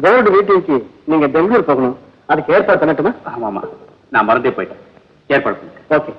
Board மீட்டிங்க்கு நீங்க பெங்களூர் போகணும். அதுக்கு ஏற்பாடு பண்ணட்டுமா? ஆமாமா, நான் மறந்தே போயிட்டேன். ஏற்பாடு பண்ணுங்க. ஓகே.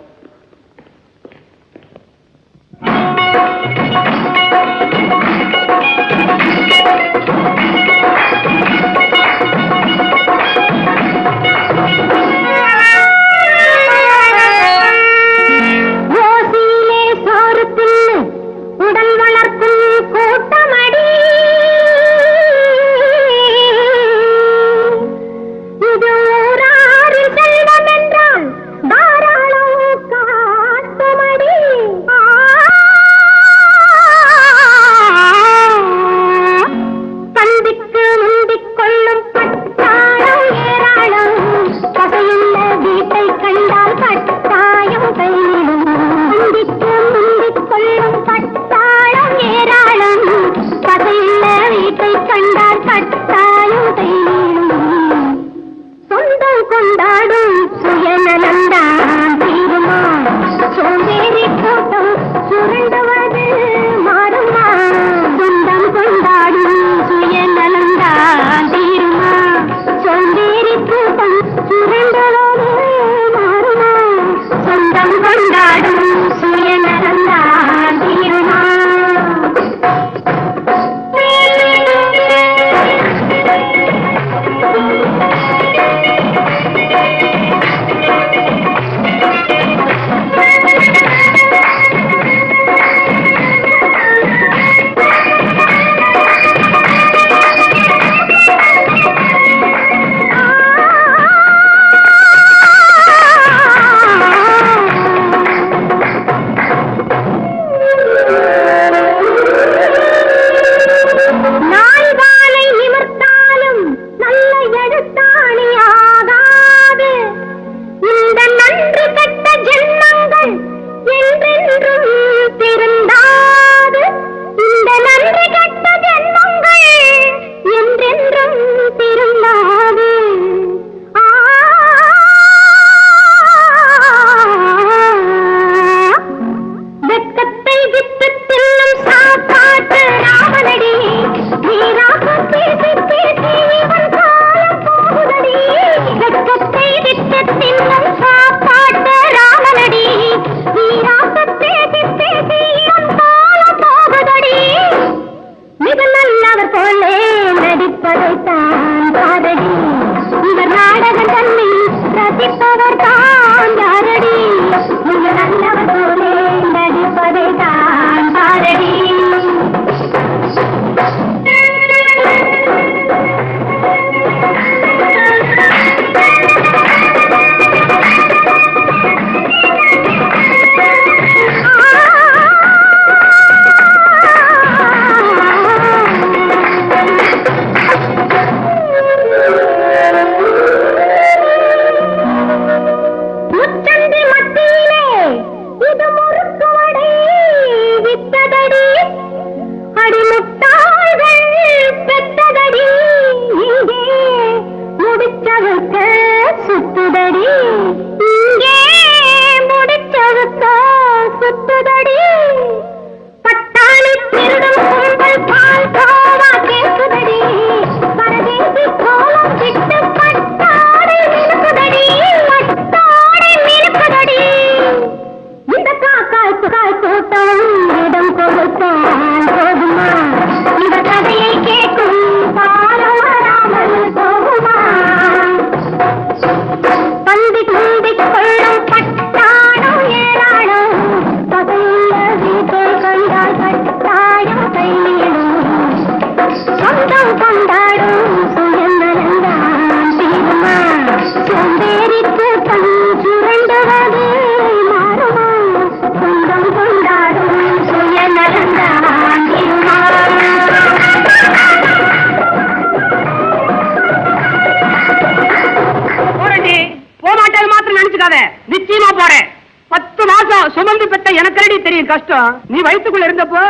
நிச்சயமா போறேன். 10 மாசம் சுமந்து பெற்ற எனக்கு தெரியும் கஷ்டம். நீ வயிற்றுக்குள்ள இருந்தப்போ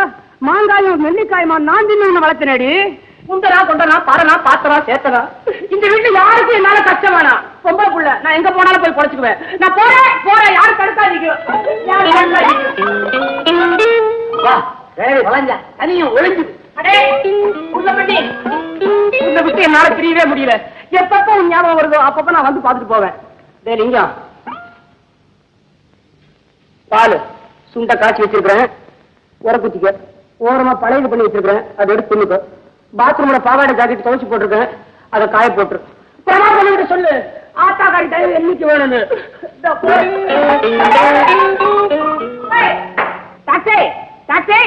மாங்காயும் நெல்லிக்காயுமா நான் தின்னு வளர்த்தினடி. குண்டரா கொண்டனா பாரனா பாத்திரா சேத்தனா இந்த வீட்டுல யாருக்கும் என்னால கஷ்டம் வேணாம். பொம்பளை புள்ள நான் எங்க போனாலும் போய் பொழைச்சுக்குவேன். நான் போறேன் யாரும் தடுக்காதீங்க. தனியும் ஒளிஞ்சுது. உள்ள விட்டு என்னால பிரியவே முடியல. எப்பப்ப உன் ஞாபகம் வருதோ அப்பப்ப நான் வந்து பாத்துட்டு போவேன். டேய் லிங்கம், பாலு சுண்ட காய்ச்சி வச்சிருக்கிறேன், உரக்குத்திக்க. ஓரமா பழையது பண்ணி வச்சிருக்கிறேன், அதை எடுத்து தின்னுக்க. பாத்ரூம்ல பாவாடை ஜாக்கெட் துவைச்சு போட்டிருக்கேன், அதை காய போட்டுரு. பிரமாதம் சொல்லு, ஆத்தாக்காரி தயவு என்னைக்கு வேணும்னு. டாக்ஸி டாக்ஸி,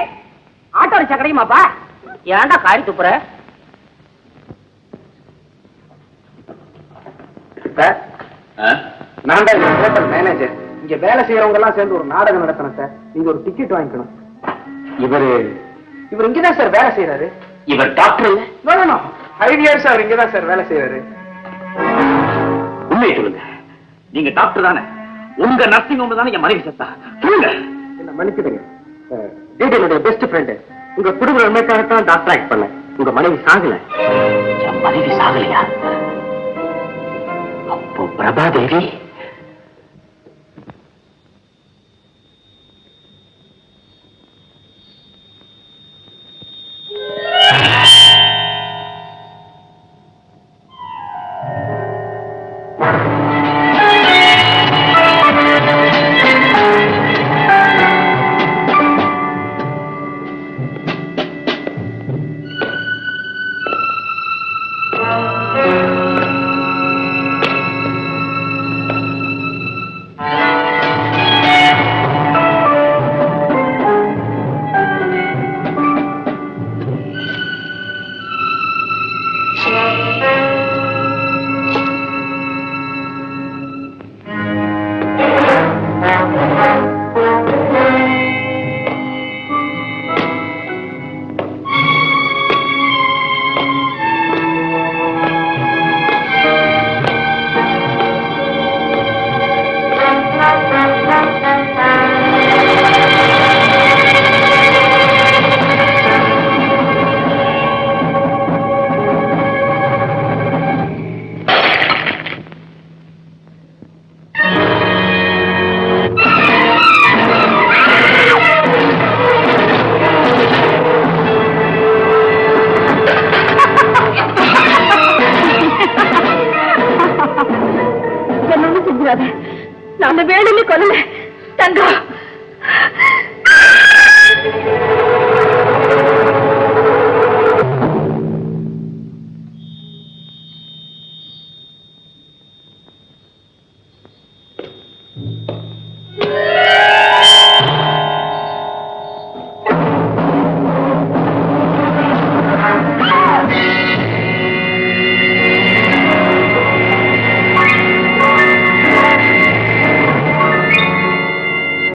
ஆட்டோ ரிக்ஷா கிடைக்குமாப்பா? ஏன்டா காரி துப்புற? நான் தான் இந்த ஹோட்டல் மேனேஜர். இங்க வேலை செய்யறவங்க எல்லாம் சேர்ந்து ஒரு நாடகம் நடத்தணும் சார். நீங்க ஒரு டிக்கெட் வாங்கிக்கணும். இவர் இங்கதான் சார் வேலை செய்யறாரு. இவர் டாக்டர் இல்ல? 5 years அவர் இங்கதான் சார் வேலை செய்யறாரு. உண்மையை சொல்லுங்க, நீங்க டாக்டர் தானே? உங்க நர்சிங் ஹோம் தானே என் மனைவி செத்தா? சொல்லுங்க. என்ன மன்னிச்சுடுங்க, என்னுடைய பெஸ்ட் ஃப்ரெண்டு. உங்க குடும்ப நன்மைக்காகத்தான் டாக்டர் ஆக்ட் பண்ணேன். உங்க மனைவி சாகல. என் மனைவி சாகலையா? அப்போ பிரபாதேவி நான் வேணும்னு கொல்ல தங்கம்.